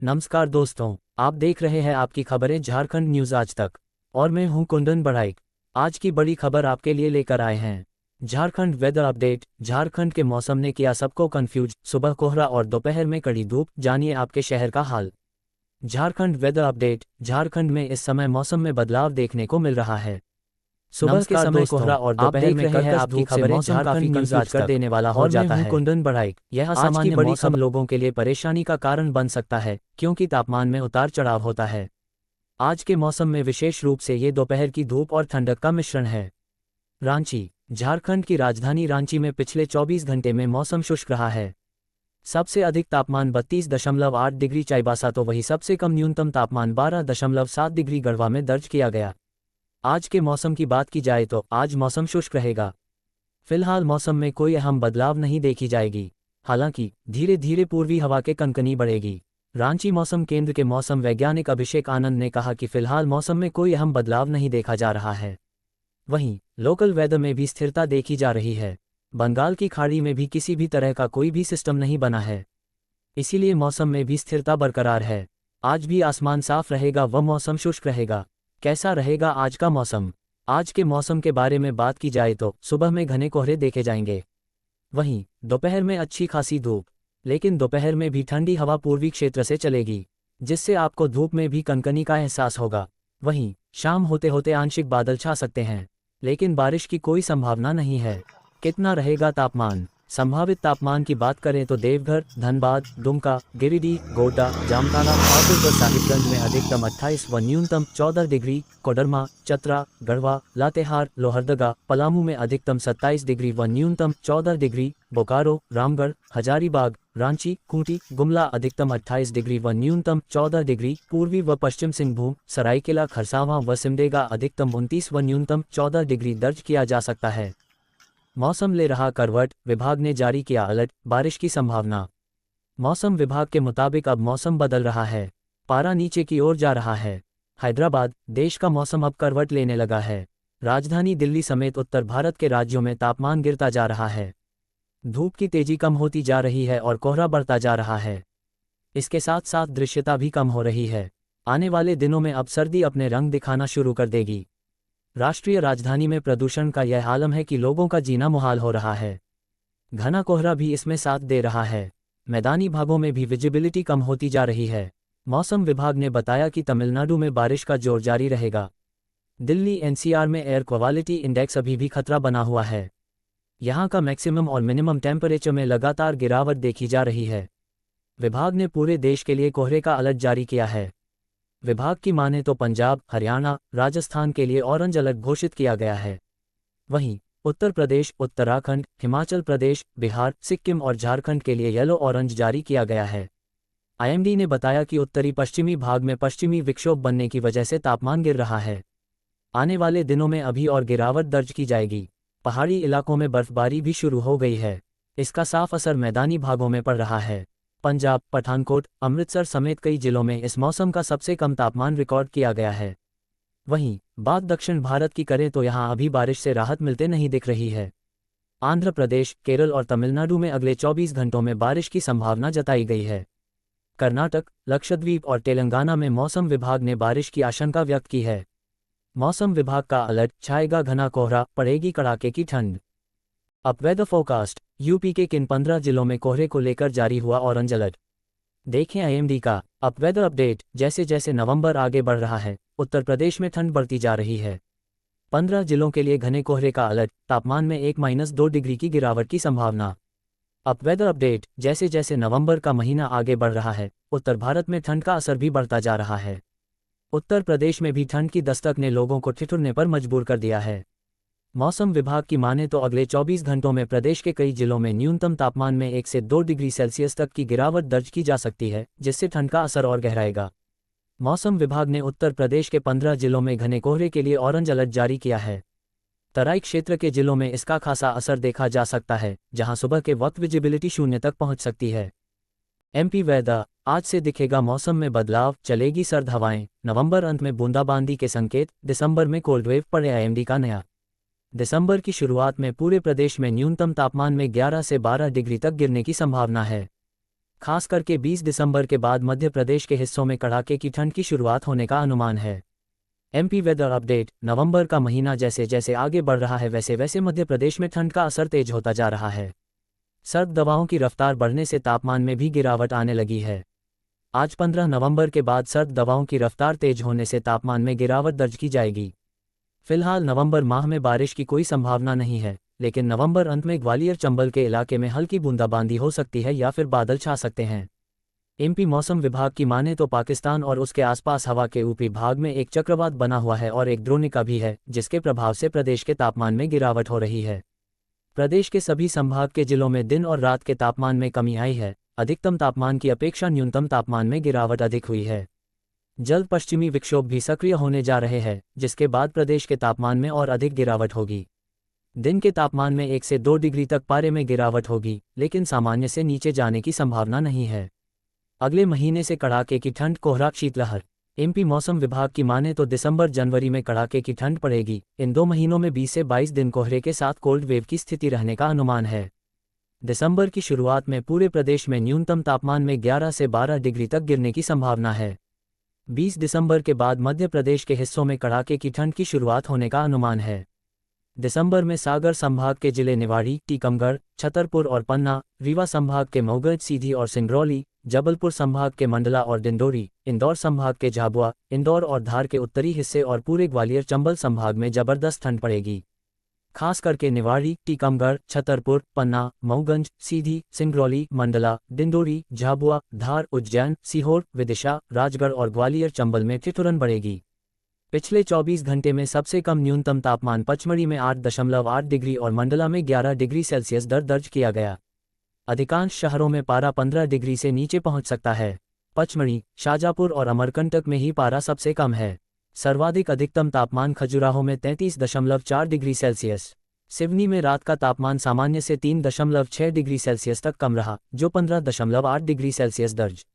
नमस्कार दोस्तों, आप देख रहे हैं आपकी खबरें झारखंड न्यूज़ आज तक और मैं हूं कुंदन बढ़ाइक। आज की बड़ी खबर आपके लिए लेकर आए हैं। Jharkhand weather update. झारखंड के मौसम ने किया सबको कंफ्यूज, सुबह कोहरा और दोपहर में कड़ी धूप। जानिए आपके शहर का हाल। Jharkhand weather update. झारखंड में इस समय मौसम में बदलाव देखने को मिल रहा है। सुबह के समय कोहरा और दोपहर में कर्कश धूप से मौसम काफी कंफ्यूज कर देने वाला हो जाता है। कुंदन बढ़ाइक। यह असामान्य बड़ी खबर लोगों के लिए परेशानी का कारण बन सकता है, क्योंकि तापमान में उतार चढ़ाव होता है। आज के मौसम में विशेष रूप से ये दोपहर की धूप और ठंडक का मिश्रण है। रांची। झारखंड की राजधानी रांची में पिछले 24 घंटे में मौसम शुष्क रहा है। सबसे अधिक तापमान 32.8 डिग्री चाईबासा तो वहीं सबसे कम न्यूनतम तापमान 12.7 डिग्री गढ़वा में दर्ज किया गया। आज के मौसम की बात की जाए तो आज मौसम शुष्क रहेगा। फिलहाल मौसम में कोई अहम बदलाव नहीं देखी जाएगी। हालांकि धीरे धीरे पूर्वी हवा के कनकनी बढ़ेगी। रांची मौसम केंद्र के मौसम वैज्ञानिक अभिषेक आनंद ने कहा कि फिलहाल मौसम में कोई अहम बदलाव नहीं देखा जा रहा है। वहीं लोकल वेदर में भी स्थिरता देखी जा रही है। बंगाल की खाड़ी में भी किसी भी तरह का कोई भी सिस्टम नहीं बना है, इसीलिए मौसम में भी स्थिरता बरकरार है। आज भी आसमान साफ रहेगा व मौसम शुष्क रहेगा। कैसा रहेगा आज का मौसम? आज के मौसम के बारे में बात की जाए तो सुबह में घने कोहरे देखे जाएंगे। वहीं दोपहर में अच्छी खासी धूप, लेकिन दोपहर में भी ठंडी हवा पूर्वी क्षेत्र से चलेगी, जिससे आपको धूप में भी कनकनी का एहसास होगा। वहीं शाम होते होते आंशिक बादल छा सकते हैं, लेकिन बारिश की कोई संभावना नहीं है। कितना रहेगा तापमान? संभावित तापमान की बात करें तो देवघर, धनबाद, दुमका, गिरिडीह, गोड्डा, जामताड़ा, ठाकुर व साहिबगंज में अधिकतम 28 व न्यूनतम 14 डिग्री, कोडरमा, चतरा, गढ़वा, लातेहार, लोहरदगा, पलामू में अधिकतम 27 डिग्री व न्यूनतम 14 डिग्री, बोकारो, रामगढ़, हजारीबाग, रांची, खूंटी, गुमला अधिकतम 28 डिग्री व न्यूनतम 14 डिग्री, पूर्वी व पश्चिम सिंहभूम, सरायकेला खरसावां व सिमडेगा अधिकतम 29 व न्यूनतम 14 डिग्री दर्ज किया जा सकता है। मौसम ले रहा करवट, विभाग ने जारी किया अलर्ट, बारिश की संभावना। मौसम विभाग के मुताबिक अब मौसम बदल रहा है, पारा नीचे की ओर जा रहा है। हैदराबाद, देश का मौसम अब करवट लेने लगा है। राजधानी दिल्ली समेत उत्तर भारत के राज्यों में तापमान गिरता जा रहा है। धूप की तेजी कम होती जा रही है और कोहरा बढ़ता जा रहा है। इसके साथ साथ दृश्यता भी कम हो रही है। आने वाले दिनों में अब सर्दी अपने रंग दिखाना शुरू कर देगी। राष्ट्रीय राजधानी में प्रदूषण का यह आलम है कि लोगों का जीना मुहाल हो रहा है। घना कोहरा भी इसमें साथ दे रहा है। मैदानी भागों में भी विजिबिलिटी कम होती जा रही है। मौसम विभाग ने बताया कि तमिलनाडु में बारिश का जोर जारी रहेगा। दिल्ली एनसीआर में एयर क्वालिटी इंडेक्स अभी भी खतरा बना हुआ है। यहाँ का मैक्सिमम और मिनिमम टेम्परेचर में लगातार गिरावट देखी जा रही है। विभाग ने पूरे देश के लिए कोहरे का अलर्ट जारी किया है। विभाग की माने तो पंजाब, हरियाणा, राजस्थान के लिए ऑरेंज अलर्ट घोषित किया गया है। वहीं उत्तर प्रदेश, उत्तराखंड, हिमाचल प्रदेश, बिहार, सिक्किम और झारखंड के लिए येलो ऑरेंज जारी किया गया है। आईएमडी ने बताया कि उत्तरी पश्चिमी भाग में पश्चिमी विक्षोभ बनने की वजह से तापमान गिर रहा है। आने वाले दिनों में अभी और गिरावट दर्ज की जाएगी। पहाड़ी इलाकों में बर्फबारी भी शुरू हो गई है। इसका साफ असर मैदानी भागों में पड़ रहा है। पंजाब, पठानकोट, अमृतसर समेत कई जिलों में इस मौसम का सबसे कम तापमान रिकॉर्ड किया गया है। वहीं बात दक्षिण भारत की करें तो यहां अभी बारिश से राहत मिलते नहीं दिख रही है। आंध्र प्रदेश, केरल और तमिलनाडु में अगले 24 घंटों में बारिश की संभावना जताई गई है। कर्नाटक, लक्षद्वीप और तेलंगाना में मौसम विभाग ने बारिश की आशंका व्यक्त की है। मौसम विभाग का अलर्ट, छाएगा घना कोहरा, पड़ेगी कड़ाके की ठंड। अब वेदर फोरकास्ट। यूपी के किन 15 जिलों में कोहरे को लेकर जारी हुआ ऑरेंज अलर्ट? देखें आईएमडी का अब वेदर अपडेट। जैसे जैसे नवंबर आगे बढ़ रहा है, उत्तर प्रदेश में ठंड बढ़ती जा रही है। 15 जिलों के लिए घने कोहरे का अलर्ट, तापमान में 1-2 डिग्री की गिरावट की संभावना। अब वेदर अपडेट। जैसे जैसे नवंबर का महीना आगे बढ़ रहा है, उत्तर भारत में ठंड का असर भी बढ़ता जा रहा है। उत्तर प्रदेश में भी ठंड की दस्तक ने लोगों को ठिठुरने पर मजबूर कर दिया है। मौसम विभाग की माने तो अगले 24 घंटों में प्रदेश के कई जिलों में न्यूनतम तापमान में 1 से 2 डिग्री सेल्सियस तक की गिरावट दर्ज की जा सकती है, जिससे ठंड का असर और गहराएगा। मौसम विभाग ने उत्तर प्रदेश के 15 जिलों में घने कोहरे के लिए ऑरेंज अलर्ट जारी किया है। तराई क्षेत्र के जिलों में इसका खासा असर देखा जा सकता है, जहां सुबह के वक्त विजिबिलिटी 0 तक पहुंच सकती है। MP weather. आज से दिखेगा मौसम में बदलाव, चलेगी सर्द हवाएं। नवंबर अंत में बूंदाबांदी के संकेत, दिसंबर में कोल्ड वेव पड़े। आईएमडी का नया। दिसंबर की शुरुआत में पूरे प्रदेश में न्यूनतम तापमान में 11 से 12 डिग्री तक गिरने की संभावना है। खास करके 20 दिसंबर के बाद मध्य प्रदेश के हिस्सों में कड़ाके की ठंड की शुरुआत होने का अनुमान है। MP weather update. नवंबर का महीना जैसे जैसे आगे बढ़ रहा है वैसे वैसे मध्य प्रदेश में ठंड का असर तेज होता जा रहा है। सर्द दवाओं की रफ्तार बढ़ने से तापमान में भी गिरावट आने लगी है। आज 15 नवंबर के बाद सर्द दवाओं की रफ्तार तेज होने से तापमान में गिरावट दर्ज की जाएगी। फिलहाल नवंबर माह में बारिश की कोई संभावना नहीं है, लेकिन नवंबर अंत में ग्वालियर चंबल के इलाके में हल्की बूंदाबांदी हो सकती है या फिर बादल छा सकते हैं। एमपी मौसम विभाग की माने तो पाकिस्तान और उसके आसपास हवा के ऊपरी भाग में एक चक्रवात बना हुआ है और एक द्रोणिका भी है, जिसके प्रभाव से प्रदेश के तापमान में गिरावट हो रही है। प्रदेश के सभी संभाग के जिलों में दिन और रात के तापमान में कमी आई है। अधिकतम तापमान की अपेक्षा न्यूनतम तापमान में गिरावट अधिक हुई है। जल्द पश्चिमी विक्षोभ भी सक्रिय होने जा रहे हैं, जिसके बाद प्रदेश के तापमान में और अधिक गिरावट होगी। दिन के तापमान में 1 से 2 डिग्री तक पारे में गिरावट होगी, लेकिन सामान्य से नीचे जाने की संभावना नहीं है। अगले महीने से कड़ाके की ठंड, कोहरा, शीतलहर। एमपी मौसम विभाग की माने तो दिसंबर जनवरी में कड़ाके की ठंड पड़ेगी। इन 2 महीनों में 20 से 22 दिन कोहरे के साथ कोल्ड वेव की स्थिति रहने का अनुमान है। दिसंबर की शुरुआत में पूरे प्रदेश में न्यूनतम तापमान में 11 से 12 डिग्री तक गिरने की संभावना है। 20 दिसंबर के बाद मध्य प्रदेश के हिस्सों में कड़ाके की ठंड की शुरुआत होने का अनुमान है। दिसंबर में सागर संभाग के जिले निवाड़ी, टीकमगढ़, छतरपुर और पन्ना, रीवा संभाग के मऊगज, सीधी और सिंगरौली, जबलपुर संभाग के मंडला और डिंडोरी, इंदौर संभाग के झाबुआ, इंदौर और धार के उत्तरी हिस्से और पूरे ग्वालियर चंबल संभाग में जबरदस्त ठंड पड़ेगी। खास करके निवाड़ी, टीकमगढ़, छतरपुर, पन्ना, मऊगंज, सीधी, सिंगरौली, मंडला, डिंडोरी, झाबुआ, धार, उज्जैन, सीहोर, विदिशा, राजगढ़ और ग्वालियर चंबल में ठिठुरन बढ़ेगी। पिछले 24 घंटे में सबसे कम न्यूनतम तापमान पचमढ़ी में 8.8 डिग्री और मंडला में 11 डिग्री सेल्सियस दर्ज किया गया। अधिकांश शहरों में पारा 15 डिग्री से नीचे पहुंच सकता है। पचमढ़ी, शाजापुर और अमरकंटक में ही पारा सबसे कम है। सर्वाधिक अधिकतम तापमान खजुराहो में 33.4 डिग्री सेल्सियस। सिवनी में रात का तापमान सामान्य से 3.6 डिग्री सेल्सियस तक कम रहा, जो 15.8 डिग्री सेल्सियस दर्ज